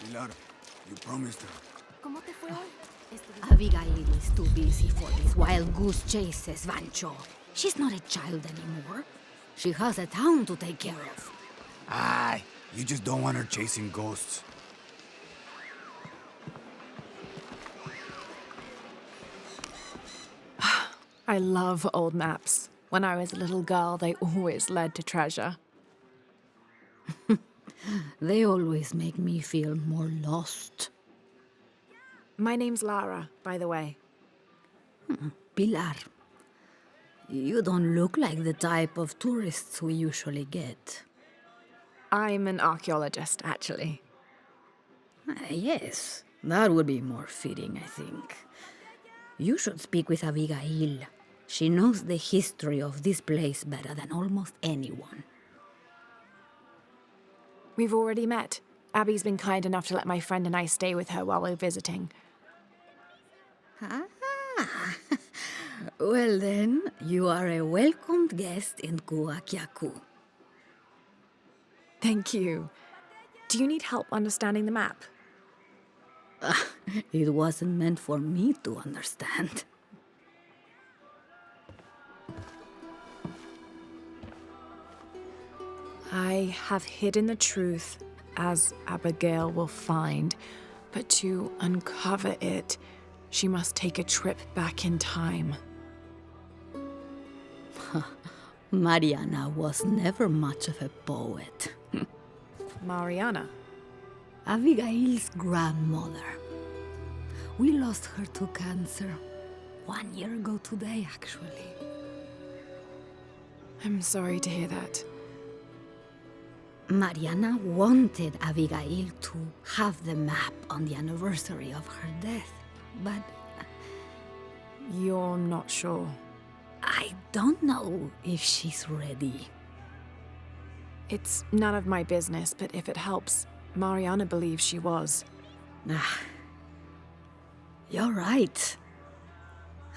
Pilar, you promised her. ¿Cómo te fue hoy? Abigail is too busy for these wild goose chases, Vancho. She's not a child anymore. She has a town to take care of. Aye, you just don't want her chasing ghosts. I love old maps. When I was a little girl, they always led to treasure. They always make me feel more lost. My name's Lara, by the way. Pilar, you don't look like the type of tourists we usually get. I'm an archaeologist, actually. Yes, that would be more fitting, I think. You should speak with Abigail. She knows the history of this place better than almost anyone. We've already met. Abby's been kind enough to let my friend and I stay with her while we're visiting. Ah, well then, you are a welcomed guest in Kuakyaku. Thank you. Do you need help understanding the map? It wasn't meant for me to understand. I have hidden the truth, as Abigail will find. But to uncover it, she must take a trip back in time. Mariana was never much of a poet. Mariana. Abigail's grandmother. We lost her to cancer 1 year ago today, actually. I'm sorry to hear that. Mariana wanted Abigail to have the map on the anniversary of her death, but You're not sure. I don't know if she's ready. It's none of my business, but if it helps, Mariana believes she was. You're right.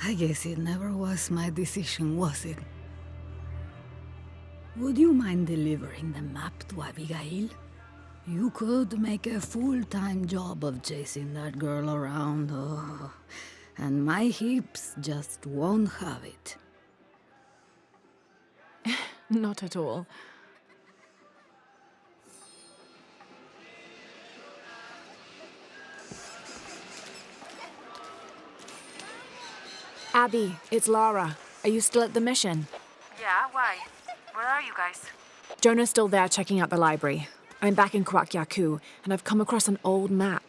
I guess it never was my decision, was it? Would you mind delivering the map to Abigail? You could make a full-time job of chasing that girl around, and my hips just won't have it. Not at all. Abby, it's Lara. Are you still at the mission? Yeah, why? Where are you guys? Jonah's still there checking out the library. I'm back in Kuakyaku, and I've come across an old map.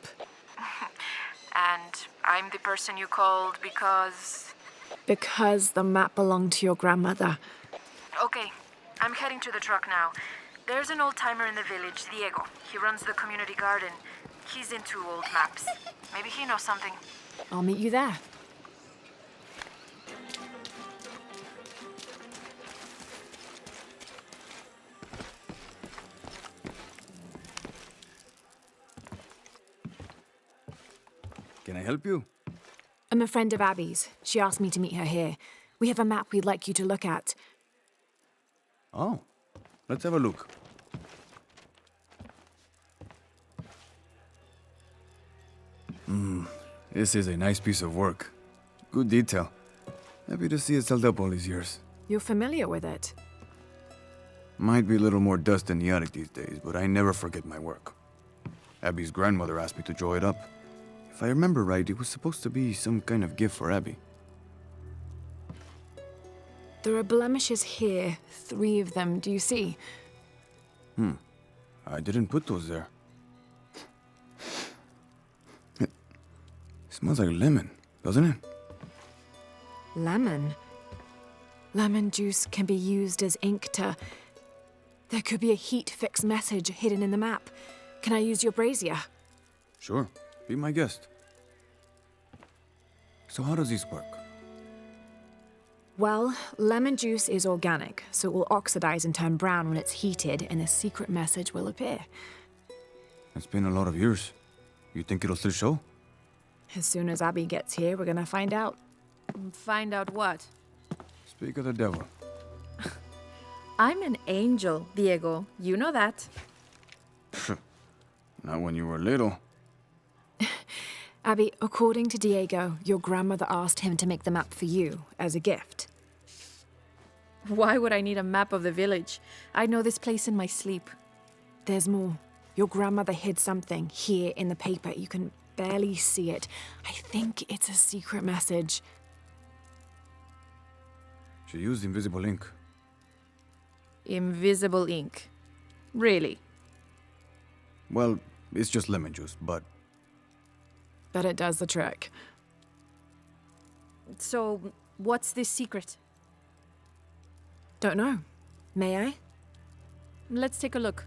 And I'm the person you called because... Because the map belonged to your grandmother. Okay, I'm heading to the truck now. There's an old-timer in the village, Diego. He runs the community garden. He's into old maps. Maybe he knows something. I'll meet you there. Can I help you? I'm a friend of Abby's. She asked me to meet her here. We have a map we'd like you to look at. Oh, let's have a look. This is a nice piece of work. Good detail. Happy to see it's held up all these years. You're familiar with it. Might be a little more dust in the attic these days, but I never forget my work. Abby's grandmother asked me to draw it up. If I remember right, it was supposed to be some kind of gift for Abby. There are blemishes here, 3 of them. Do you see? I didn't put those there. It smells like lemon, doesn't it? Lemon? Lemon juice can be used as ink to... There could be a heat-fix message hidden in the map. Can I use your brazier? Sure, be my guest. So how does this work? Well, lemon juice is organic, so it will oxidize and turn brown when it's heated, and a secret message will appear. It's been a lot of years. You think it'll still show? As soon as Abby gets here, we're gonna find out. Find out what? Speak of the devil. I'm an angel, Diego. You know that. Not when you were little. Abby, according to Diego, your grandmother asked him to make the map for you as a gift. Why would I need a map of the village? I know this place in my sleep. There's more. Your grandmother hid something here in the paper. You can barely see it. I think it's a secret message. She used invisible ink. Invisible ink. Really? Well, it's just lemon juice, but But it does the trick. So, what's this secret? Don't know. May I? Let's take a look.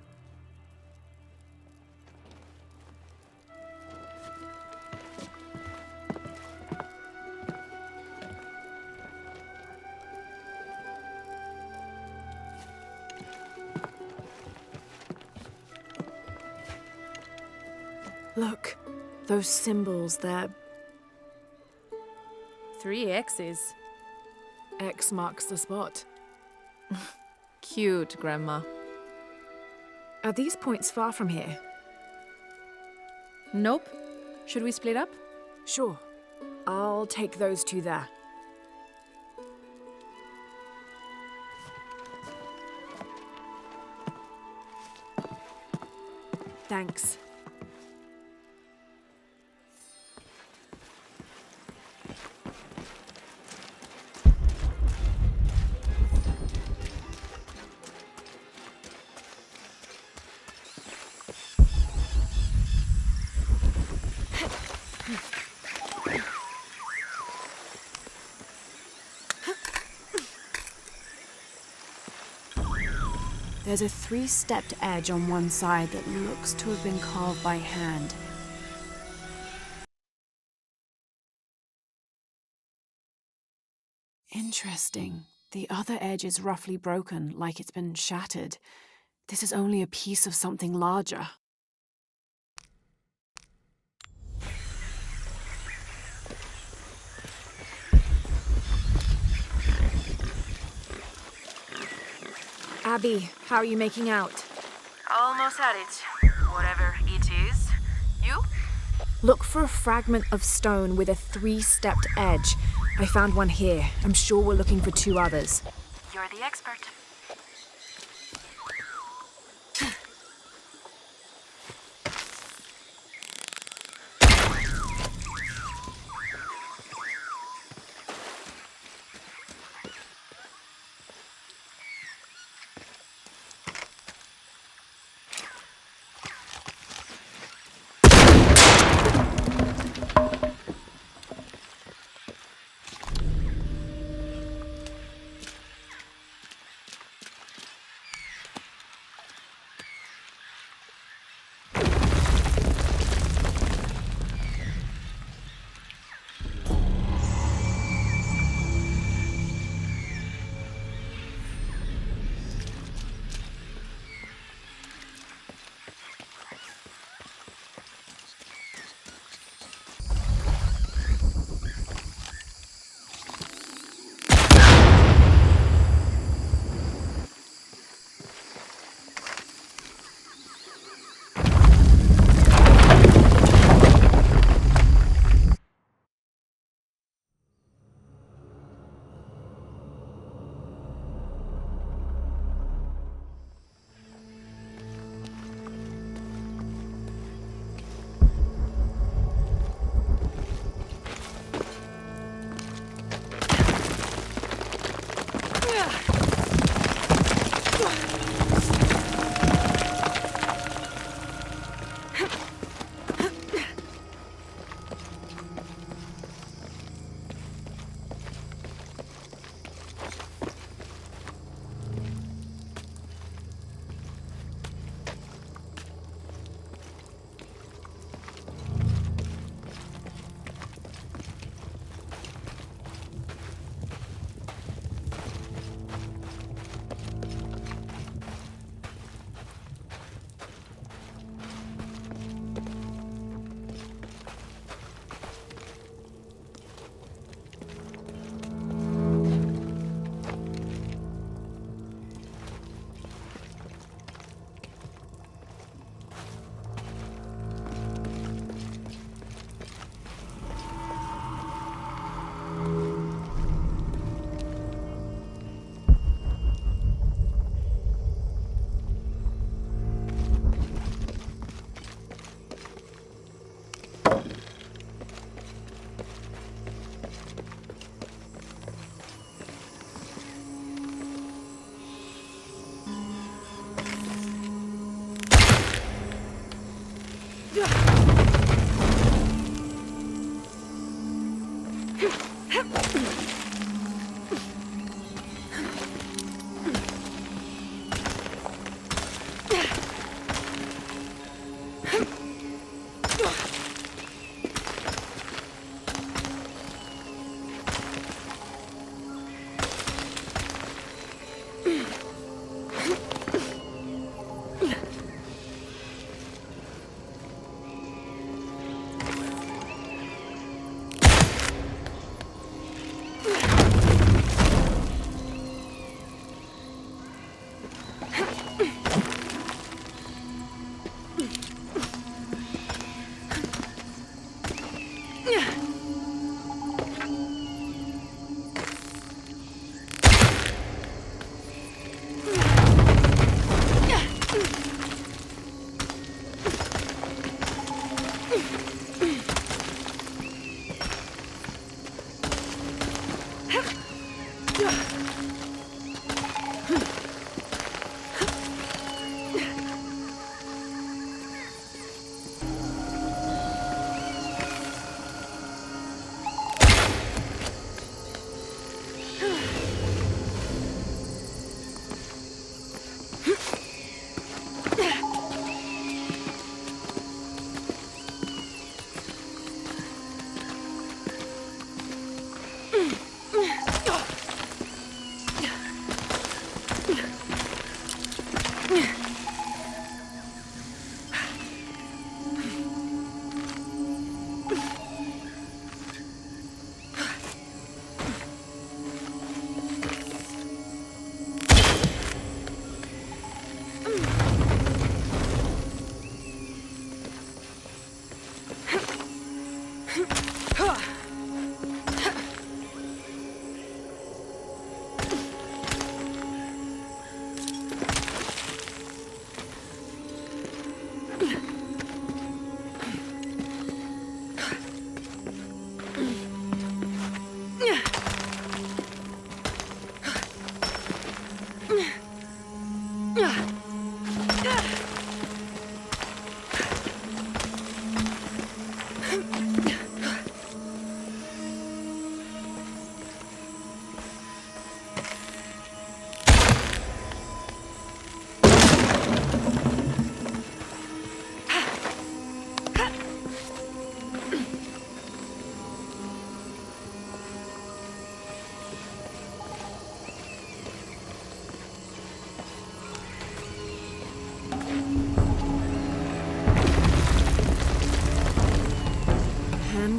Look, those symbols, they're 3 X's. X marks the spot. Cute, Grandma. Are these points far from here? Nope. Should we split up? Sure. I'll take those two there. Thanks. There's a 3-stepped edge on one side that looks to have been carved by hand. Interesting. The other edge is roughly broken, like it's been shattered. This is only a piece of something larger. Abby, how are you making out? Almost at it. Whatever it is. You? Look for a fragment of stone with a 3-stepped edge. I found one here. I'm sure we're looking for 2 others. You're the expert.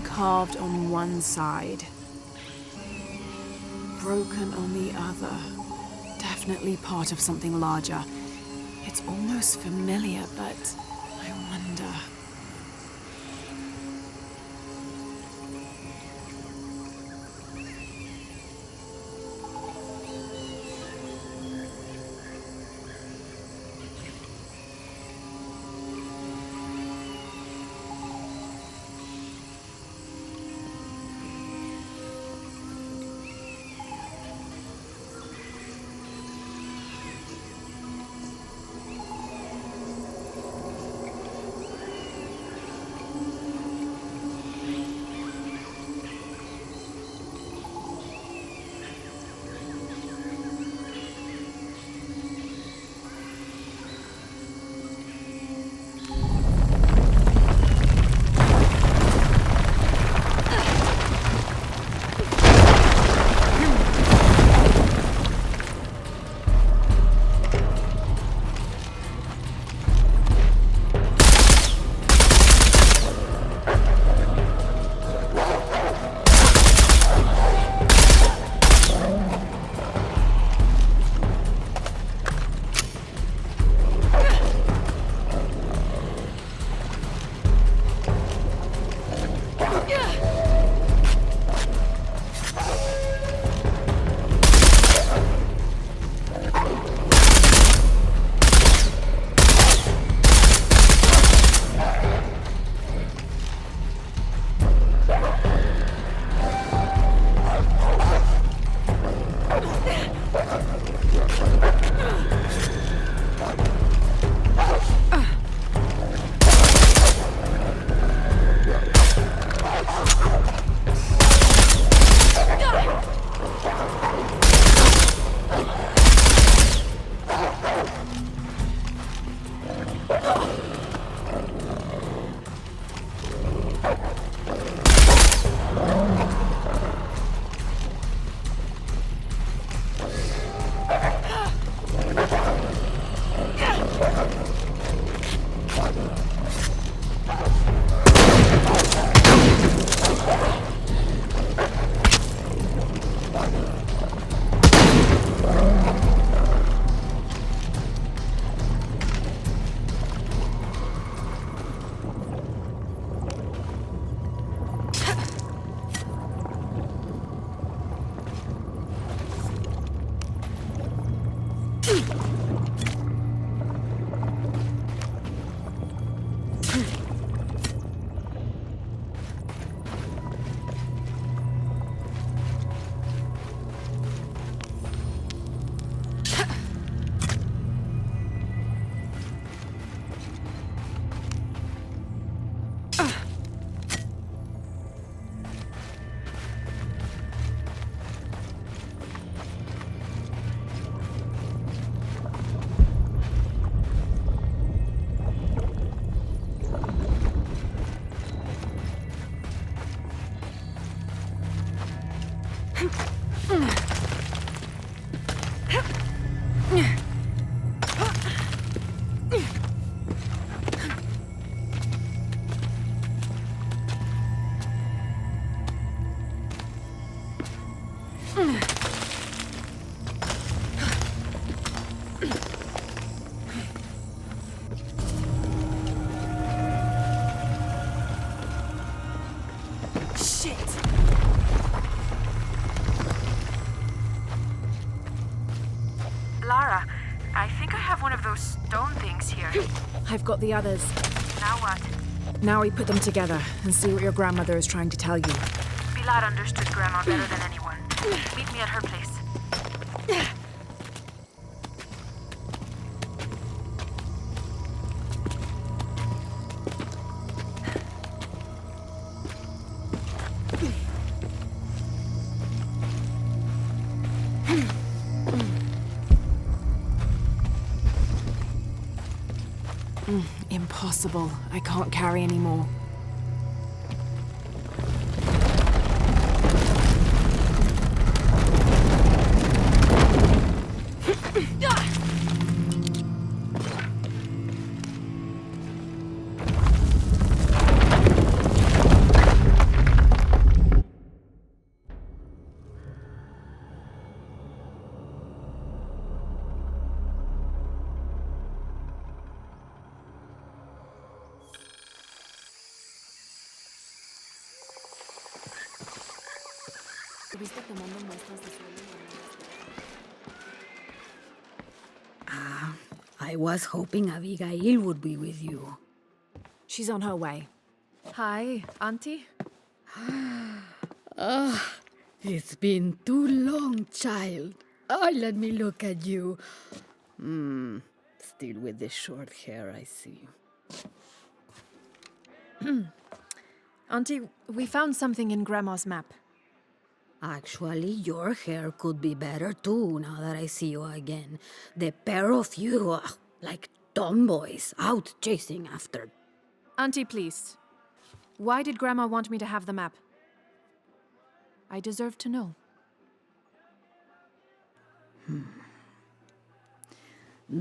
Carved on one side, broken on the other. Definitely part of something larger. It's almost familiar, but I wonder. Shit! Lara, I think I have one of those stone things here. I've got the others. Now what? Now we put them together and see what your grandmother is trying to tell you. Pilar understood Grandma better than anyone. Meet me at her place. Impossible. I can't carry anymore. I was hoping Abigail would be with you. She's on her way. Hi, Auntie. It's been too long, child. Oh, let me look at you. Still with the short hair, I see. Auntie, we found something in Grandma's map. Actually, your hair could be better too, now that I see you again. The pair of you are like tomboys out chasing after. Auntie, please. Why did Grandma want me to have the map? I deserve to know.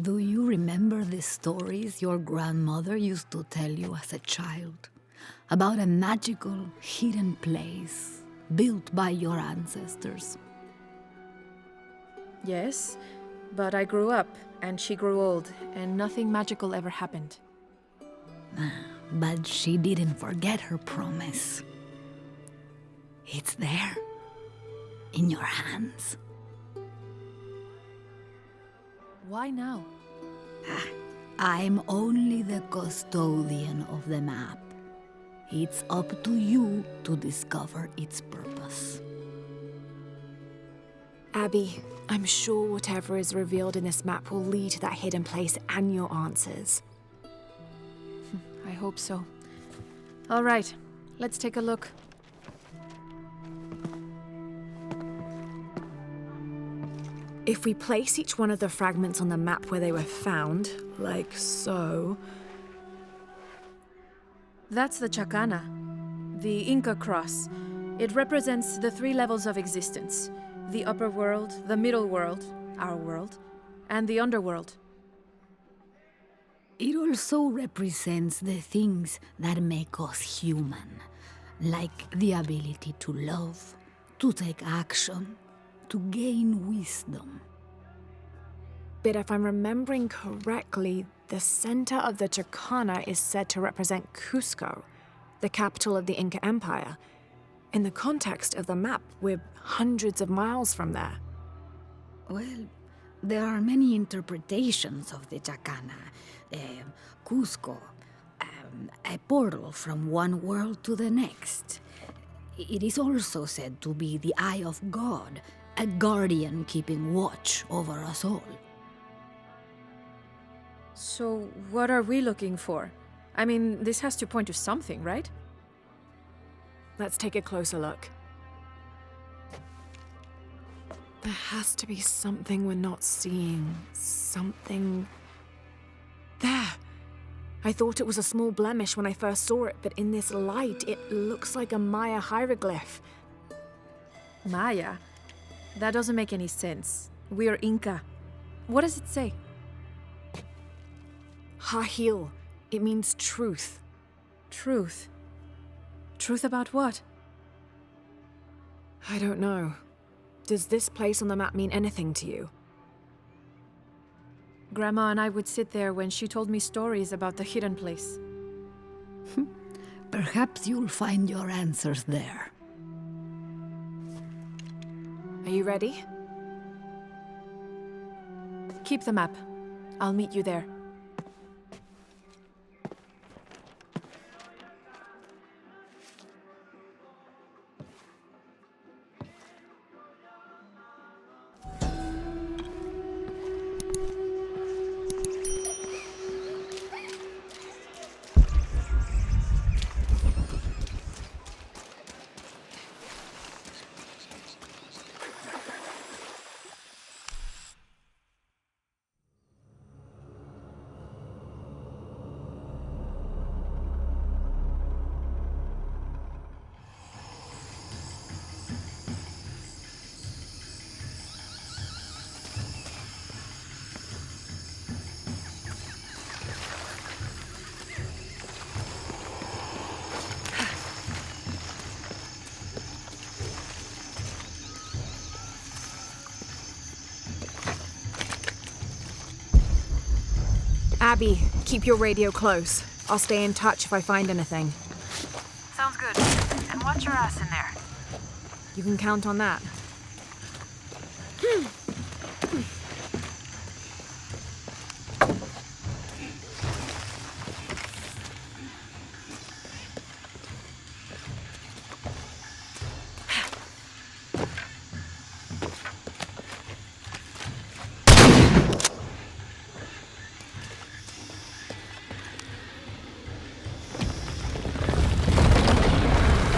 Do you remember the stories your grandmother used to tell you as a child? About a magical, hidden place built by your ancestors? Yes, but I grew up, and she grew old, and nothing magical ever happened. But she didn't forget her promise. It's there, in your hands. Why now? I'm only the custodian of the map. It's up to you to discover its purpose. Abby, I'm sure whatever is revealed in this map will lead to that hidden place and your answers. I hope so. All right, let's take a look. If we place each one of the fragments on the map where they were found, like so... That's the Chacana, the Inca cross. It represents the 3 levels of existence: the upper world, the middle world, our world, and the underworld. It also represents the things that make us human, like the ability to love, to take action, to gain wisdom. But if I'm remembering correctly, the center of the Chacana is said to represent Cusco, the capital of the Inca Empire. In the context of the map, we're hundreds of miles from there. Well, there are many interpretations of the Chacana. Cusco, a portal from one world to the next. It is also said to be the Eye of God, a guardian keeping watch over us all. So, what are we looking for? I mean, this has to point to something, right? Let's take a closer look. There has to be something we're not seeing. Something... There! I thought it was a small blemish when I first saw it, but in this light, it looks like a Maya hieroglyph. Maya? That doesn't make any sense. We're Inca. What does it say? Hahil. It means truth. Truth. Truth about what? I don't know. Does this place on the map mean anything to you? Grandma and I would sit there when she told me stories about the hidden place. Perhaps you'll find your answers there. Are you ready? Keep the map. I'll meet you there. Abby, keep your radio close. I'll stay in touch if I find anything. Sounds good. And watch your ass in there. You can count on that.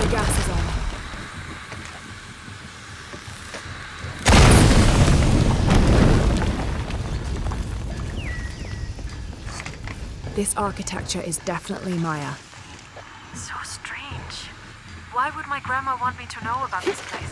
The gas is on. This architecture is definitely Maya. So strange. Why would my grandma want me to know about this place?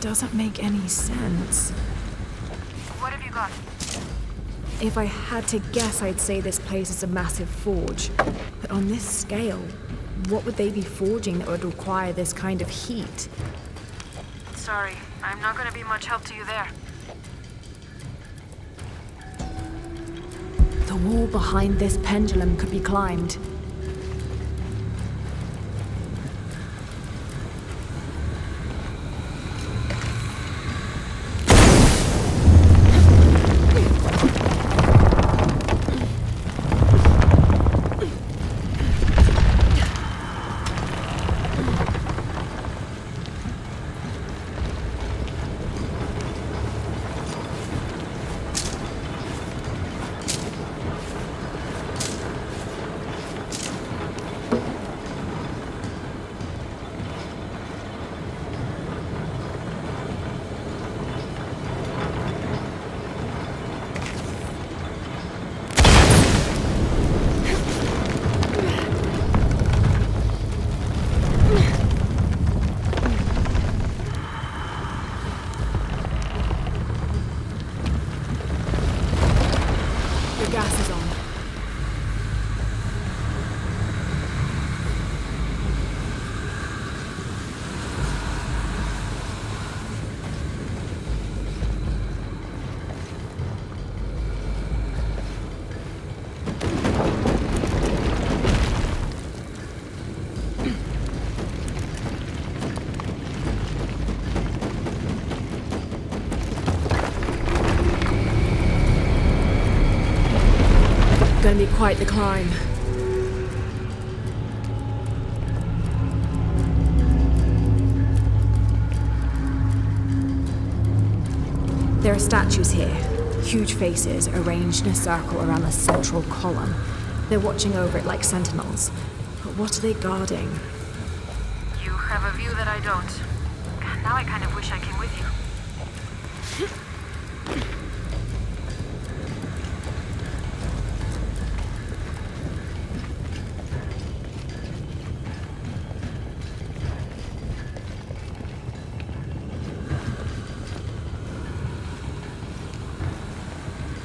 Doesn't make any sense. What have you got? If I had to guess, I'd say this place is a massive forge. But on this scale, what would they be forging that would require this kind of heat? Sorry, I'm not gonna be much help to you there. The wall behind this pendulum could be climbed. gas is on. Gonna be quite the climb. There are statues here, huge faces arranged in a circle around the central column. They're watching over it like sentinels. But what are they guarding? You have a view that I don't. Now I kind of wish I came with you.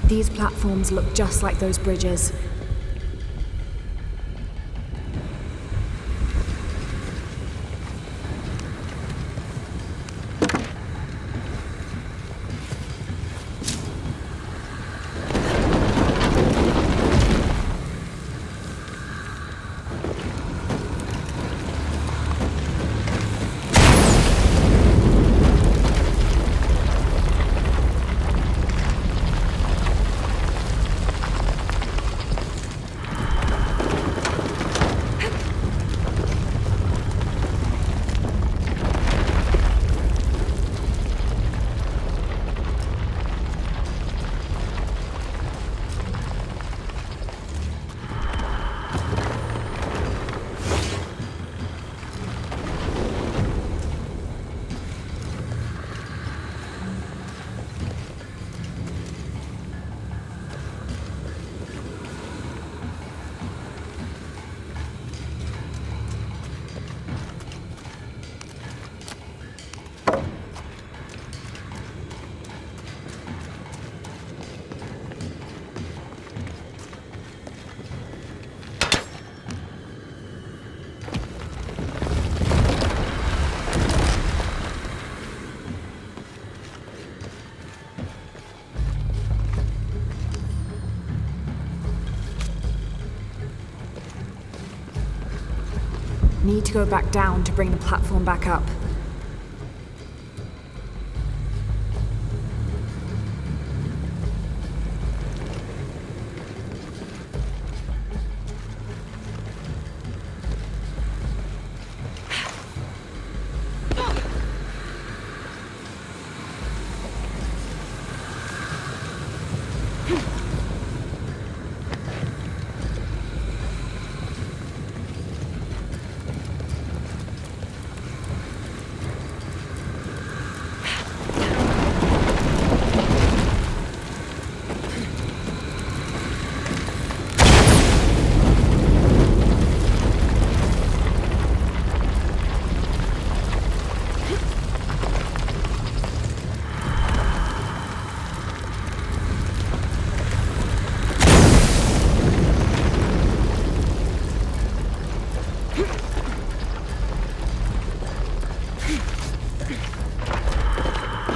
These platforms look just like those bridges. Need to go back down to bring the platform back up.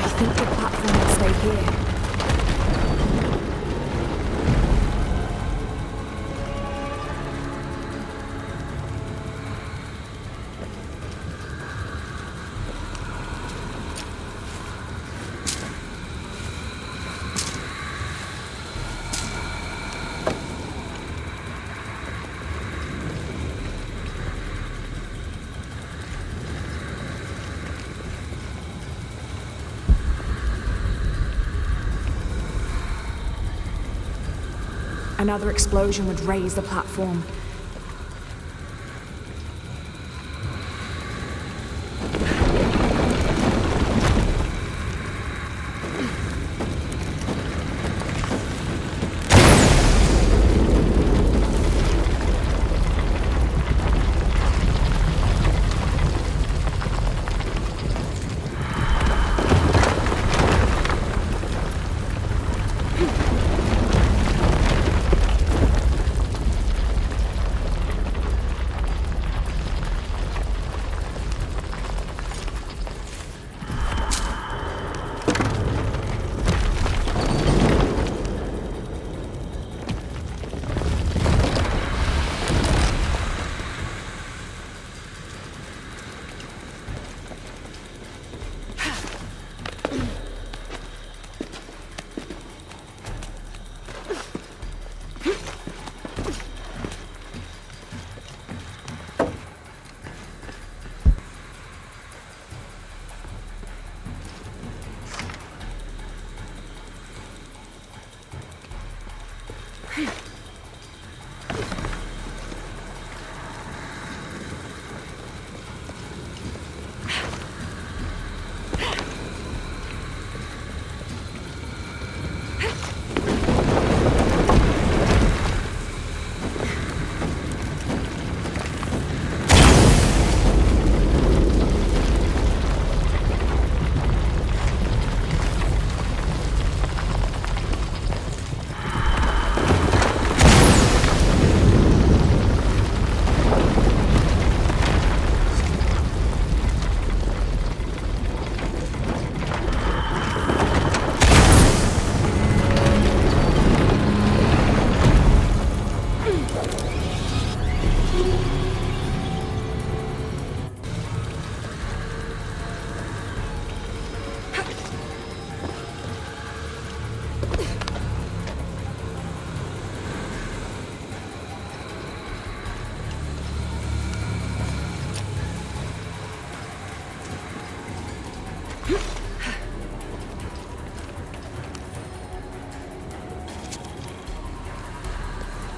I think the platform will stay here. Another explosion would raise the platform.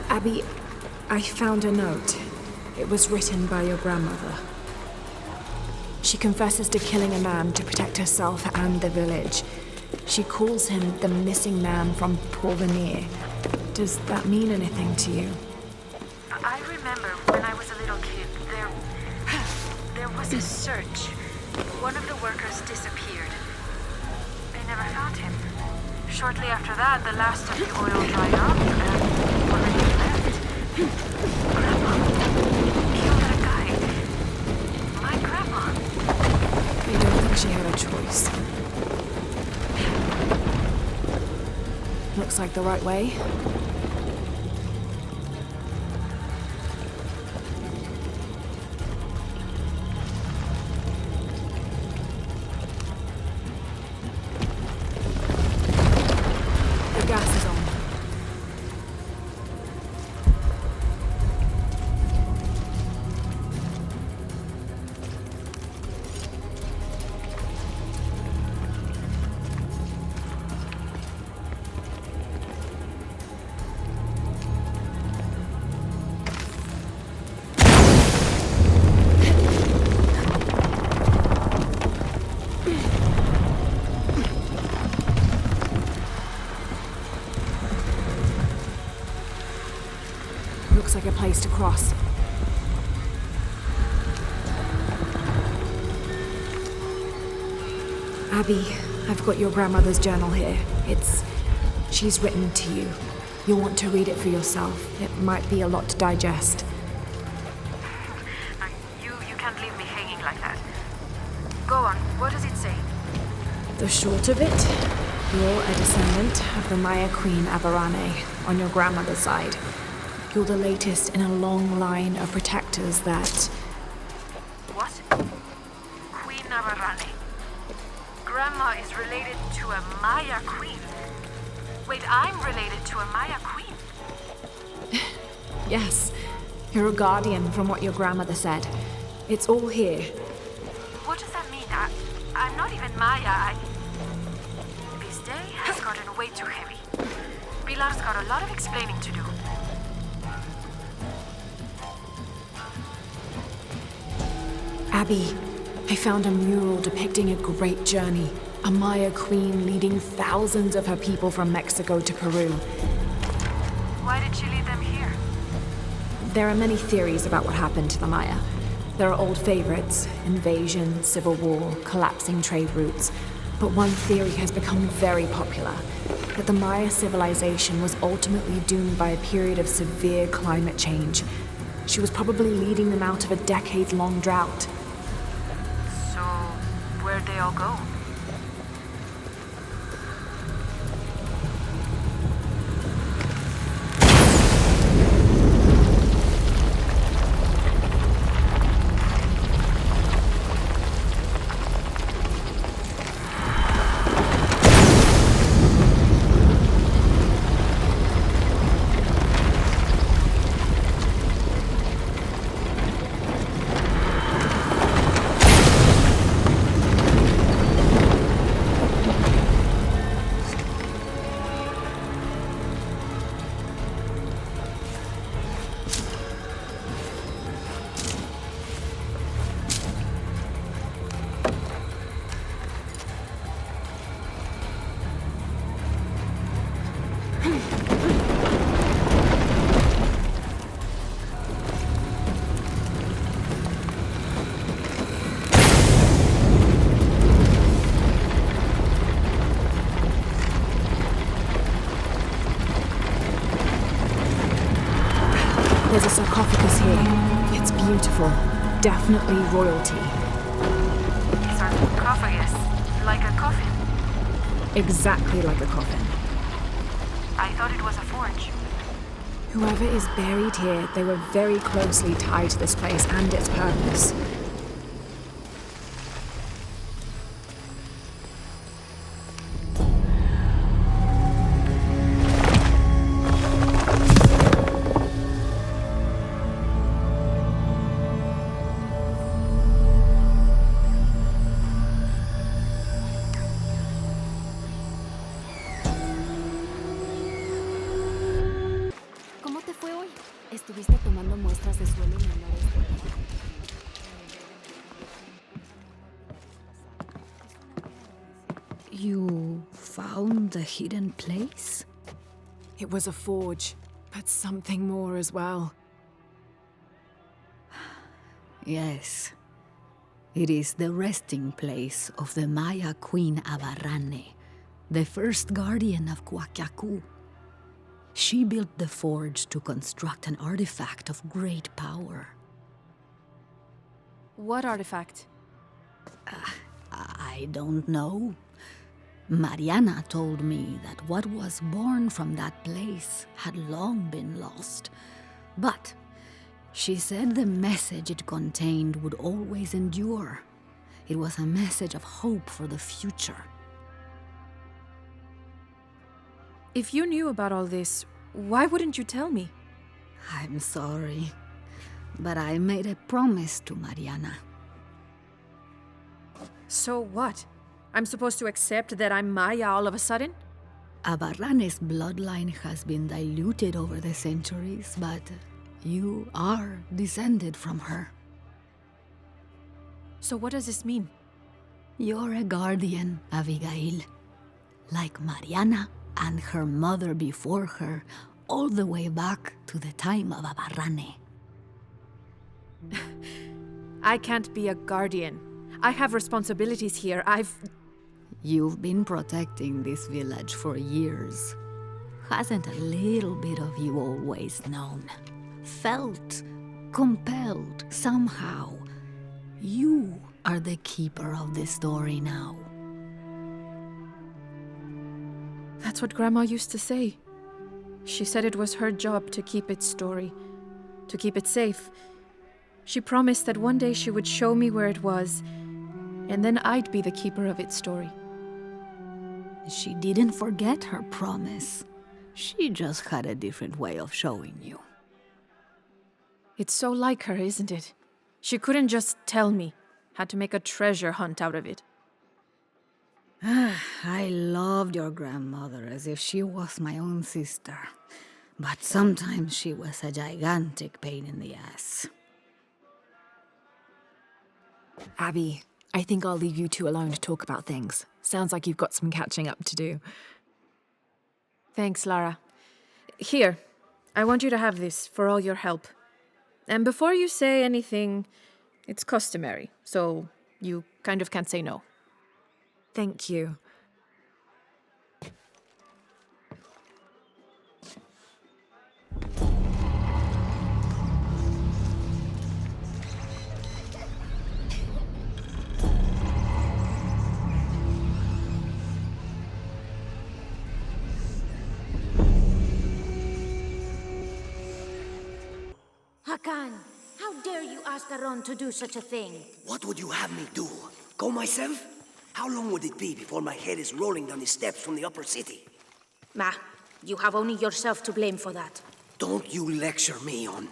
Abby, I found a note. It was written by your grandmother. She confesses to killing a man to protect herself and the village. She calls him the missing man from Porvenir. Does that mean anything to you? I remember when I was a little kid, there was a search. One of the workers disappeared. They never found him. Shortly after that, the last of the oil dried up and already left. Grandma killed that guy. My grandma. I don't think she had a choice. Looks like the right way. The gas is on. Looks like a place to cross. Abby, I've got your grandmother's journal here. She's written to you. You'll want to read it for yourself. It might be a lot to digest. You can't leave me hanging like that. Go on, what does it say? The short of it, you're a descendant of the Maya Queen Avarane on your grandmother's side. You're the latest in a long line of protectors that... What? Queen Navarrane. Grandma is related to a Maya queen. Wait, I'm related to a Maya queen? Yes, you're a guardian from what your grandmother said. It's all here. What does that mean? I'm not even Maya. This day has gotten way too heavy. Pilar's got a lot of explaining to do. Abby, I found a mural depicting a great journey. A Maya queen leading thousands of her people from Mexico to Peru. Why did she lead them here? There are many theories about what happened to the Maya. There are old favorites: invasion, civil war, collapsing trade routes. But one theory has become very popular, that the Maya civilization was ultimately doomed by a period of severe climate change. She was probably leading them out of a decade-long drought. So, where'd they all go? There's a sarcophagus here. It's beautiful. Definitely royalty. Sarcophagus? Like a coffin? Exactly like a coffin. I thought it was a forge. Whoever is buried here, they were very closely tied to this place and its purpose. ¿Cómo te fue hoy? ¿Estuviste tomando muestras de suelo en el noreste? You found the hidden place? It was a forge, but something more as well. Yes. It is the resting place of the Maya queen Abarrane, the first guardian of Cuacacu. She built the forge to construct an artifact of great power. What artifact? I don't know. Mariana told me that what was born from that place had long been lost. But she said the message it contained would always endure. It was a message of hope for the future. If you knew about all this, why wouldn't you tell me? I'm sorry, but I made a promise to Mariana. So what? I'm supposed to accept that I'm Maya all of a sudden? Abarrane's bloodline has been diluted over the centuries, but you are descended from her. So what does this mean? You're a guardian, Abigail. Like Mariana and her mother before her, all the way back to the time of Abarrane. I can't be a guardian. I have responsibilities here. You've been protecting this village for years. Hasn't a little bit of you always known? Felt compelled somehow. You are the keeper of this story now. That's what Grandma used to say. She said it was her job to keep its story, to keep it safe. She promised that one day she would show me where it was, and then I'd be the keeper of its story. She didn't forget her promise. She just had a different way of showing you. It's so like her, isn't it? She couldn't just tell me. Had to make a treasure hunt out of it. I loved your grandmother as if she was my own sister. But sometimes she was a gigantic pain in the ass. Abby, I think I'll leave you two alone to talk about things. Sounds like you've got some catching up to do. Thanks, Lara. Here, I want you to have this for all your help. And before you say anything, it's customary, so you kind of can't say no. Thank you. Hakan, how dare you ask Aron to do such a thing? What would you have me do? Go myself? How long would it be before my head is rolling down the steps from the upper city? Ma, you have only yourself to blame for that. Don't you lecture me on...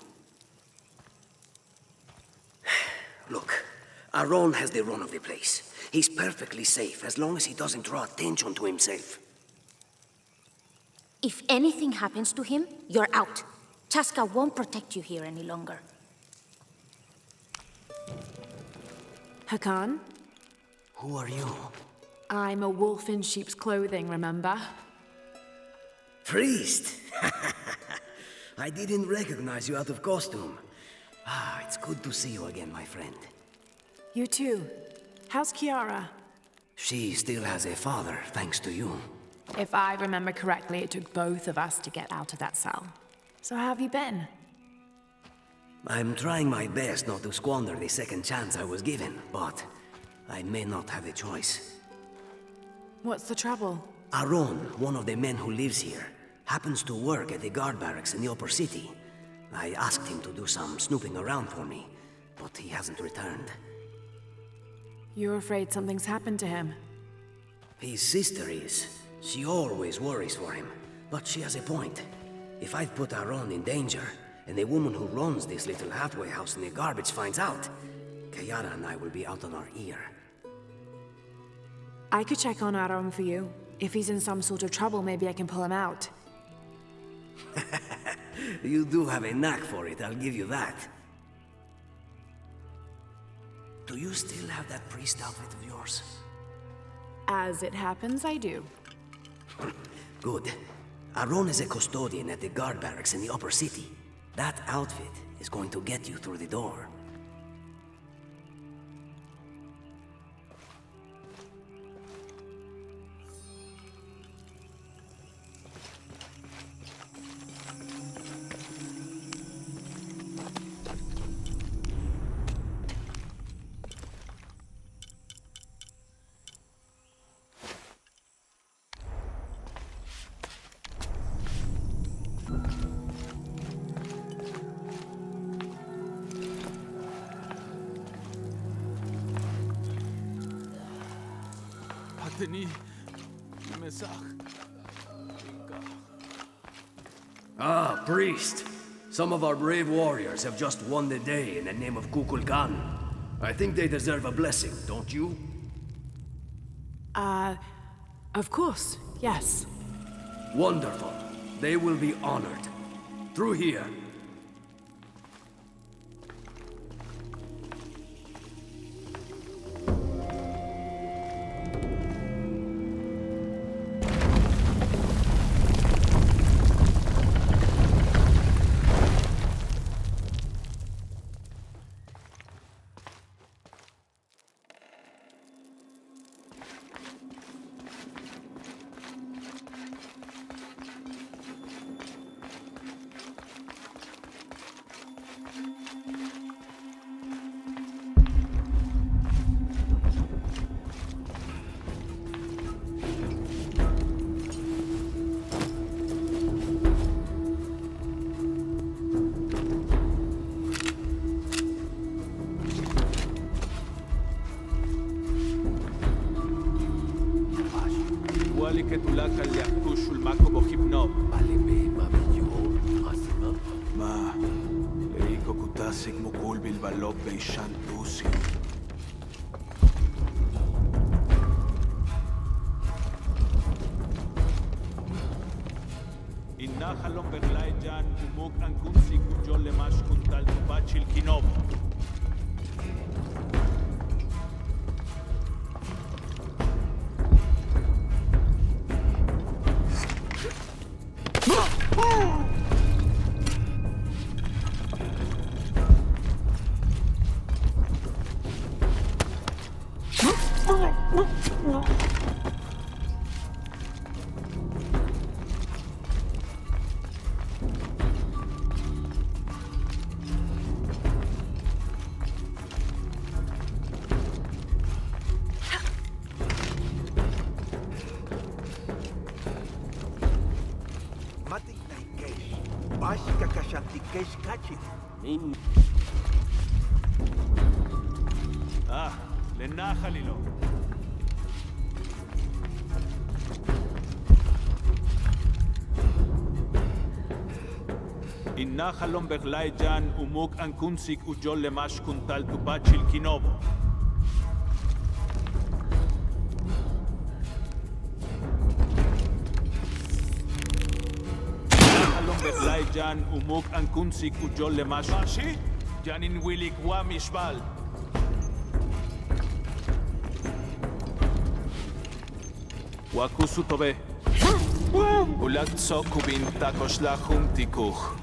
Look, Aron has the run of the place. He's perfectly safe as long as he doesn't draw attention to himself. If anything happens to him, you're out. Chaska won't protect you here any longer. Hakan? Who are you? I'm a wolf in sheep's clothing, remember? Priest! I didn't recognize you out of costume. It's good to see you again, my friend. You too. How's Kiara? She still has a father, thanks to you. If I remember correctly, it took both of us to get out of that cell. So how have you been? I'm trying my best not to squander the second chance I was given, but I may not have a choice. What's the trouble? Aaron, one of the men who lives here, happens to work at the guard barracks in the upper city. I asked him to do some snooping around for me, but he hasn't returned. You're afraid something's happened to him? His sister is. She always worries for him, but she has a point. If I've put Aaron in danger, and the woman who runs this little halfway house in the garbage finds out, Kayara and I will be out on our ear. I could check on Aaron for you. If he's in some sort of trouble, maybe I can pull him out. You do have a knack for it, I'll give you that. Do you still have that priest outfit of yours? As it happens, I do. Good. Aaron is a custodian at the guard barracks in the upper city. That outfit is going to get you through the door. Ah, priest. Some of our brave warriors have just won the day in the name of Kukulkan. I think they deserve a blessing, don't you? Of course, yes. Wonderful. They will be honored. Through here. Ma, leiko kutasik mukul bilbalok beishan tusi. Inna halom berlai jan umuk ankunsi kujol lemash kuntal tubachil kinob. Ah, lenahalilo. Inna halom berlai jan umuk ankunsik ujol lemash kuntal tubachil kinobo. Jan umuk ankunsik ujol lemash. Mashi? Janin wilik wa mishbal. Wakusu tobe. Ulat sokubin takosh lahum tikuch.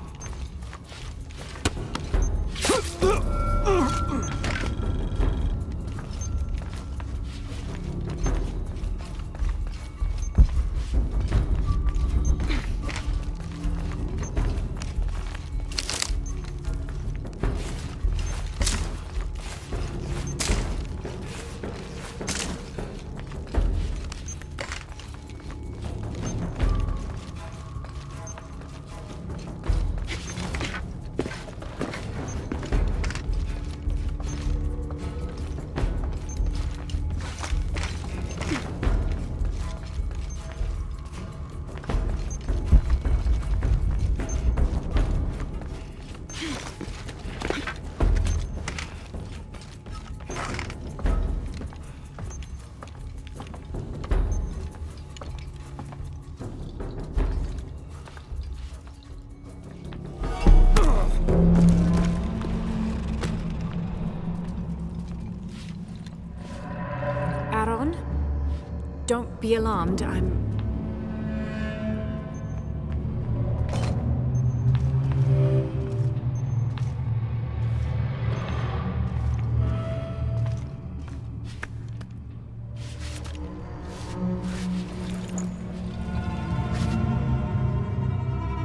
be alarmed.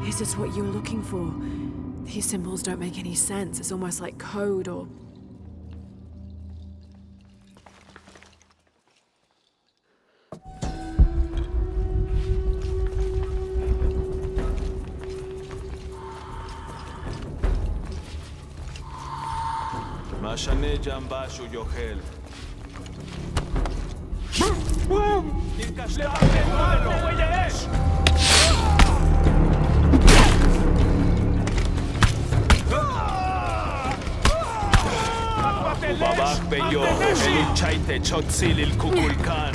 Is this what you were looking for? These symbols don't make any sense. It's almost like code or... משנה ג'מבש ויוכל. תנקש לבטל מודלו, ויש! ובבק ביו, אלוצ'ייטה צ'וציל אל קוקולקן.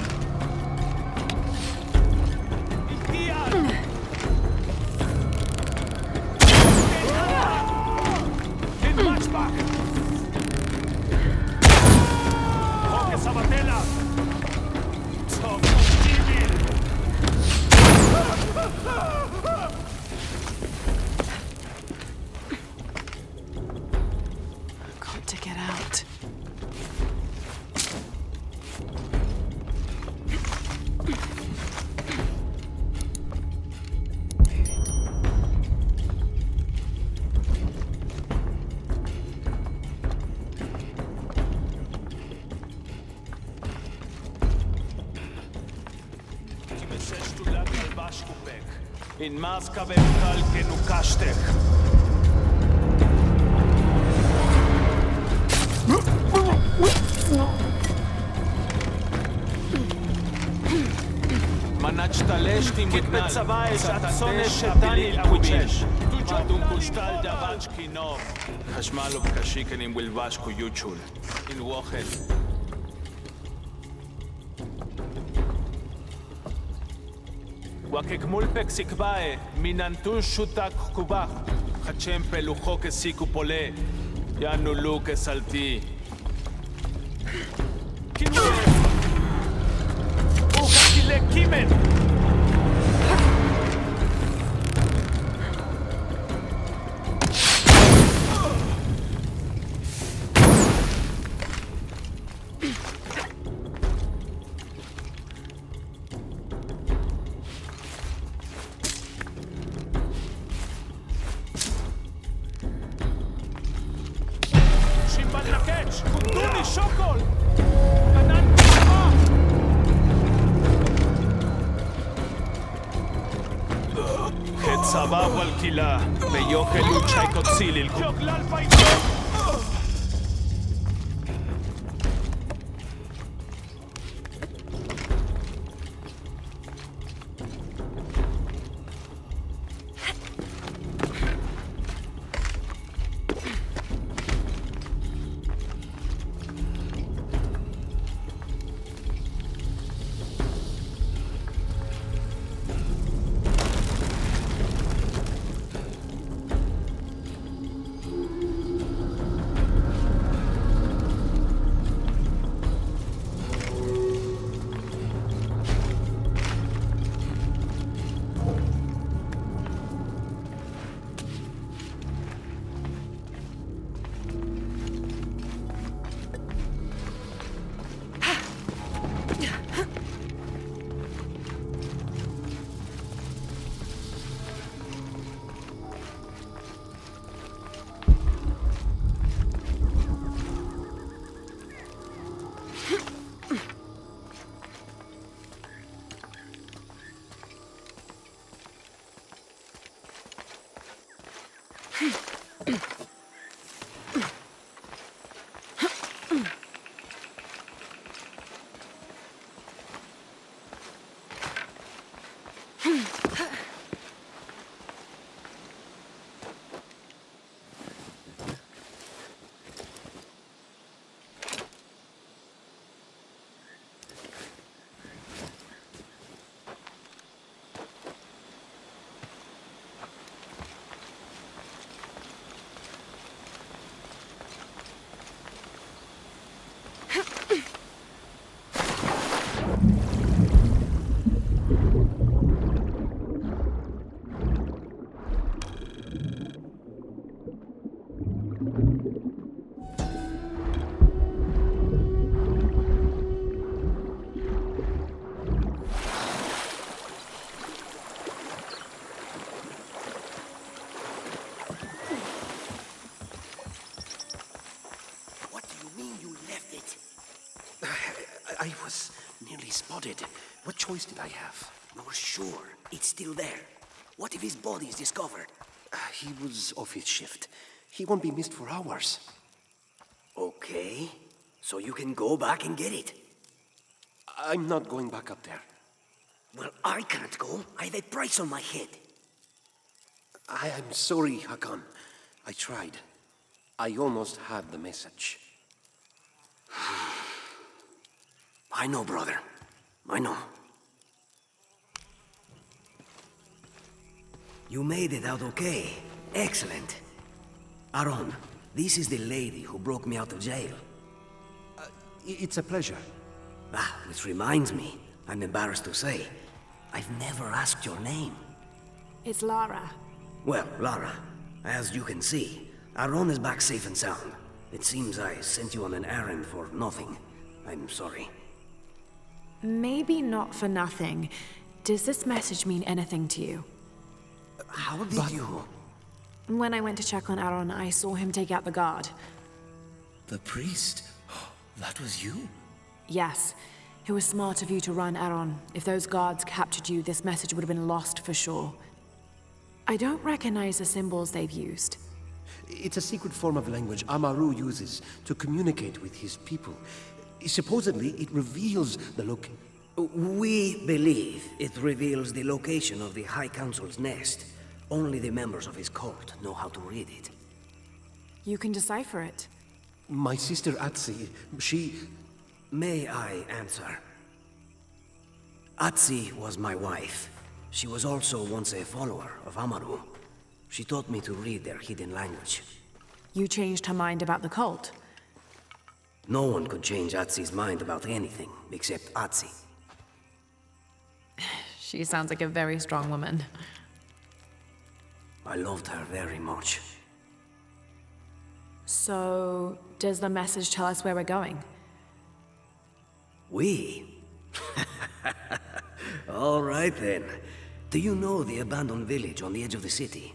Got to get out. In maska vekal kenukashtek. Manachtaleshtim gitnal. Satsone shetani kuchesh. Madum kushtal javach kinov. Hashmalov kashiken in wilvash kuyuchul. In wochel. וכגמולפק סיקבאה, מיננטון שוטק קובח, חדשם פלוחו כסיקו פולה, ינו לו כסלתי. כינוי! הוא כתילה קימן! סבב על קילה, ביוחלו צ'ייקות סיליל. שוקלל פייטו! spotted. What choice did I have? You're sure it's still there? What if his body is discovered? He was off his shift. He won't be missed for hours. Okay, so you can go back and get it. I'm not going back up there. Well, I can't go. I have a price on my head. I'm sorry, Hakan. I tried. I almost had the message. I know, brother. I know. You made it out okay. Excellent. Aaron, this is the lady who broke me out of jail. It's a pleasure. Which reminds me, I'm embarrassed to say, I've never asked your name. It's Lara. Well, Lara, as you can see, Aaron is back safe and sound. It seems I sent you on an errand for nothing. I'm sorry. Maybe not for nothing. Does this message mean anything to you? How did you... When I went to check on Aaron, I saw him take out the guard. The priest? That was you? Yes. It was smart of you to run, Aaron. If those guards captured you, this message would have been lost for sure. I don't recognize the symbols they've used. It's a secret form of language Amaru uses to communicate with his people. Supposedly, it reveals the We believe it reveals the location of the High Council's nest. Only the members of his cult know how to read it. You can decipher it. My sister Atsi, she... May I answer? Atsi was my wife. She was also once a follower of Amaru. She taught me to read their hidden language. You changed her mind about the cult. No one could change Atsi's mind about anything, except Atsi. She sounds like a very strong woman. I loved her very much. So, does the message tell us where we're going? We? All right then. Do you know the abandoned village on the edge of the city?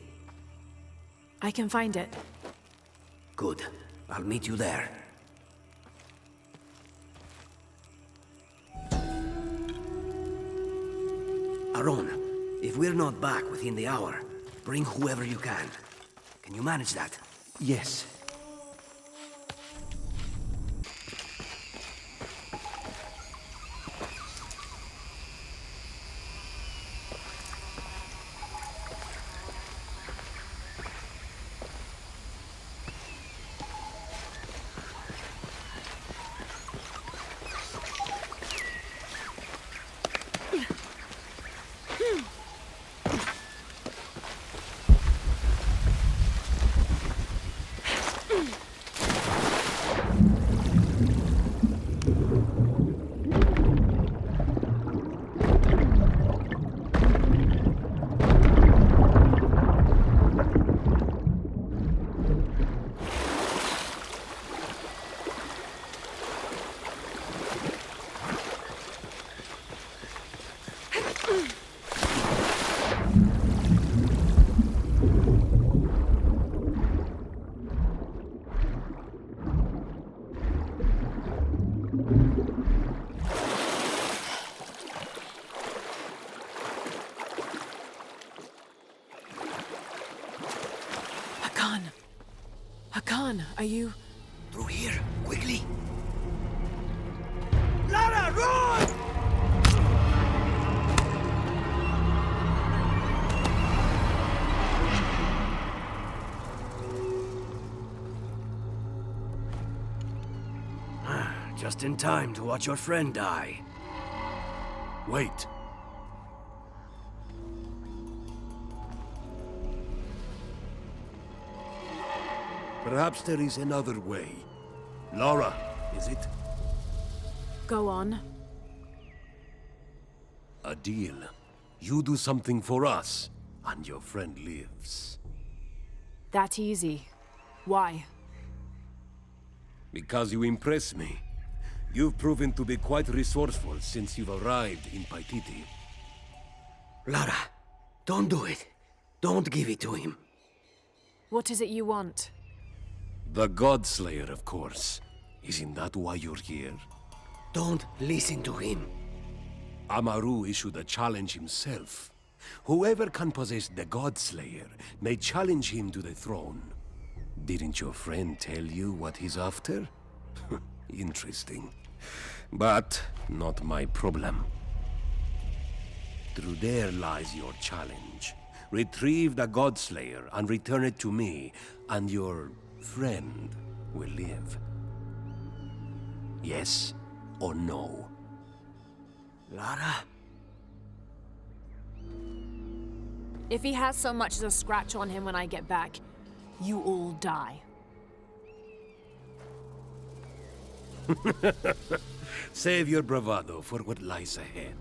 I can find it. Good. I'll meet you there. Aaron, if we're not back within the hour, bring whoever you can. Can you manage that? Yes. Hakan, are you... Through here, quickly! Lara, run! Just in time to watch your friend die. Wait. Perhaps there is another way. Lara, is it? Go on. A deal. You do something for us, and your friend lives. That easy. Why? Because you impress me. You've proven to be quite resourceful since you've arrived in Paititi. Lara, don't do it. Don't give it to him. What is it you want? The Godslayer, of course. Isn't that why you're here? Don't listen to him. Amaru issued a challenge himself. Whoever can possess the God-Slayer may challenge him to the throne. Didn't your friend tell you what he's after? Interesting. But not my problem. Through there lies your challenge. Retrieve the God-Slayer and return it to me, and your friend will live. Yes or no? Lara? If he has so much as a scratch on him when I get back, you all die. Save your bravado for what lies ahead.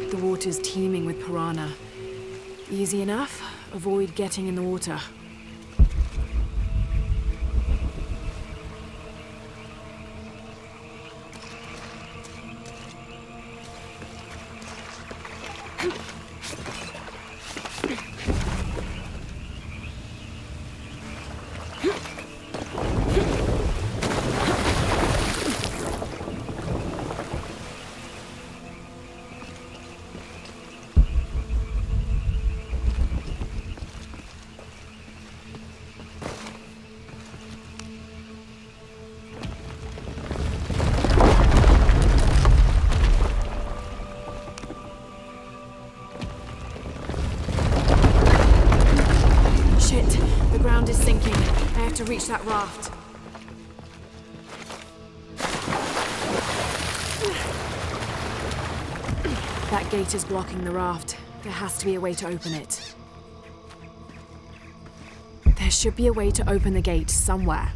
The water's teeming with piranha. Easy enough. Avoid getting in the water. The ground is sinking. I have to reach that raft. That gate is blocking the raft. There has to be a way to open it. There should be a way to open the gate somewhere.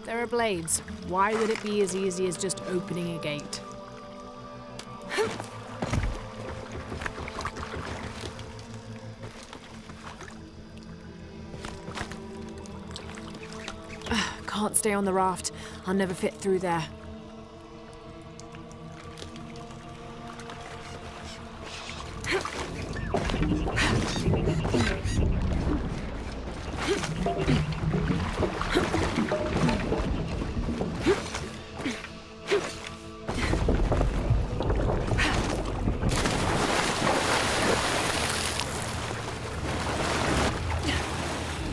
There are blades. Why would it be as easy as just opening a gate? Can't stay on the raft. I'll never fit through there.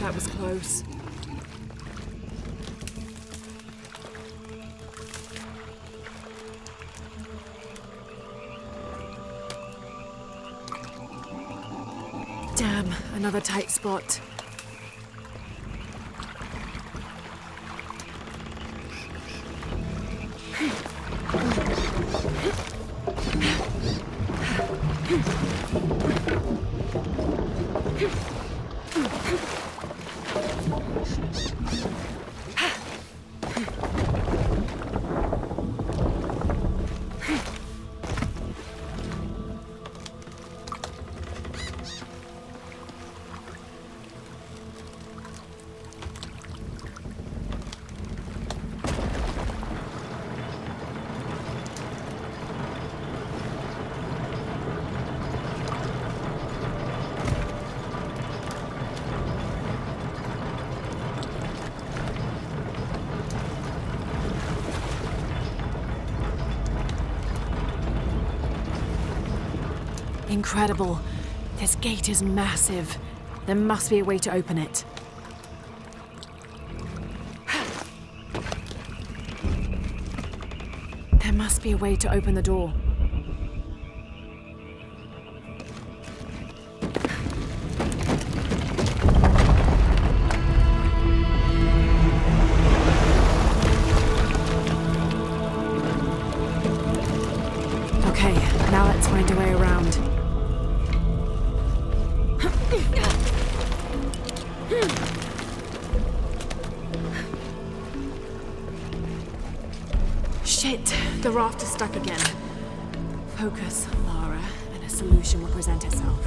That was close. Damn, another tight spot. Incredible. This gate is massive. There must be a way to open it. There must be a way to open the door. Okay, now let's find a way around. Shit, the raft is stuck again. Focus, Lara, and a solution will present itself.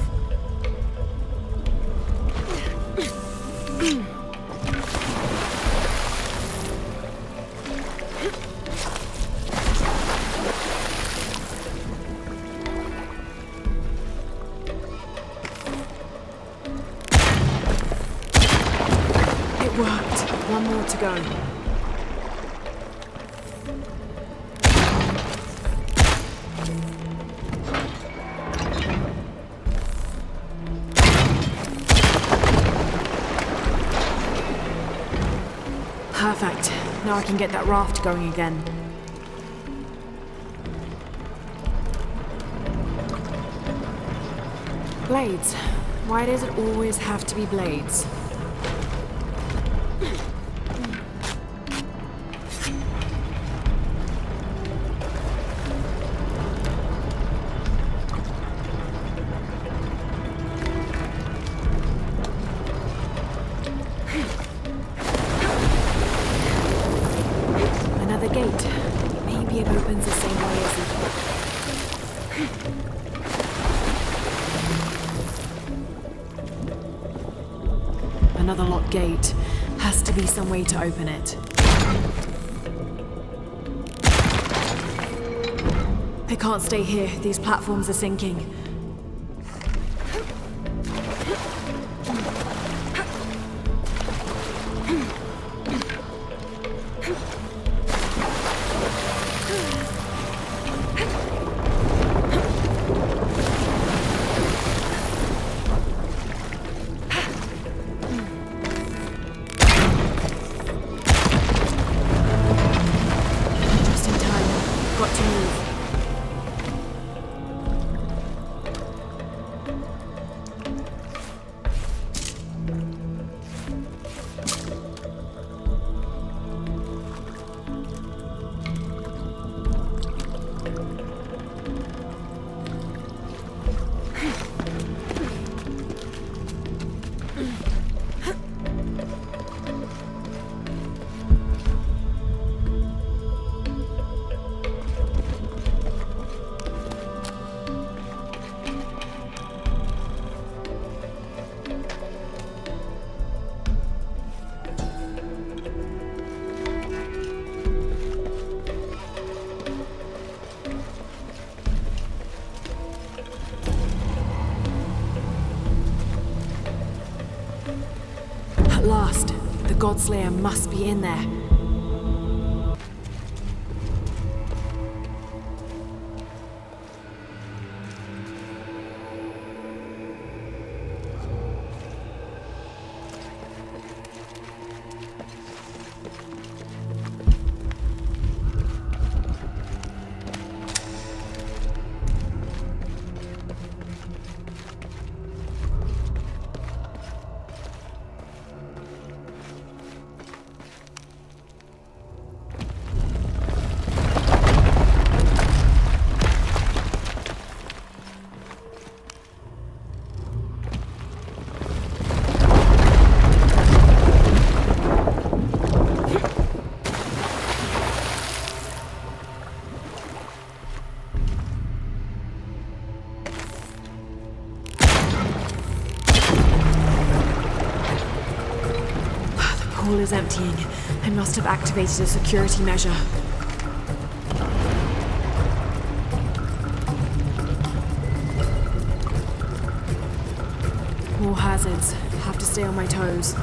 It worked. One more to go. Perfect. Now I can get that raft going again. Blades. Why does it always have to be blades? Another gate. Maybe it opens the same way as the... Another locked gate. Has to be some way to open it. I can't stay here. These platforms are sinking. Just in time. Got to move. At last, the Godslayer must be in there. hall is emptying. I must have activated a security measure. More hazards. Have to stay on my toes.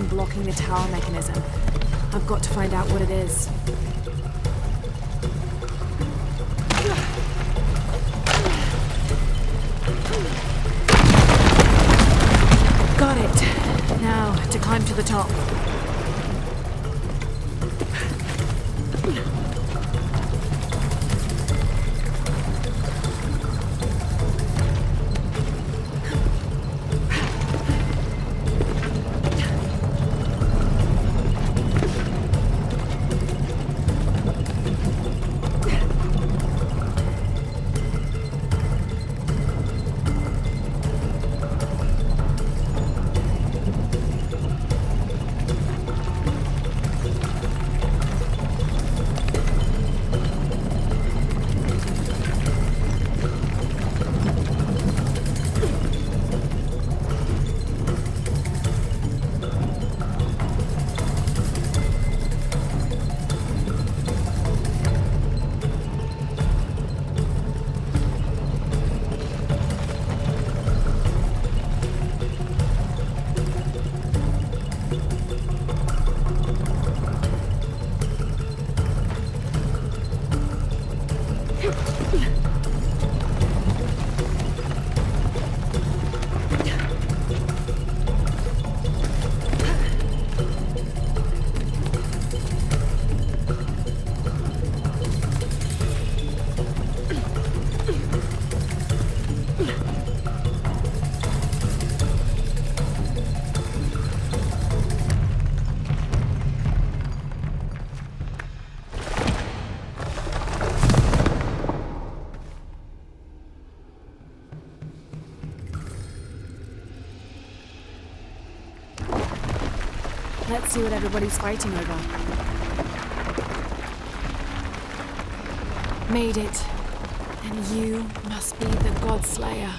Blocking the tower mechanism. I've got to find out what it is. Got it. Now, to climb to the top. Let's see what everybody's fighting over. Made it. And you must be the God Slayer.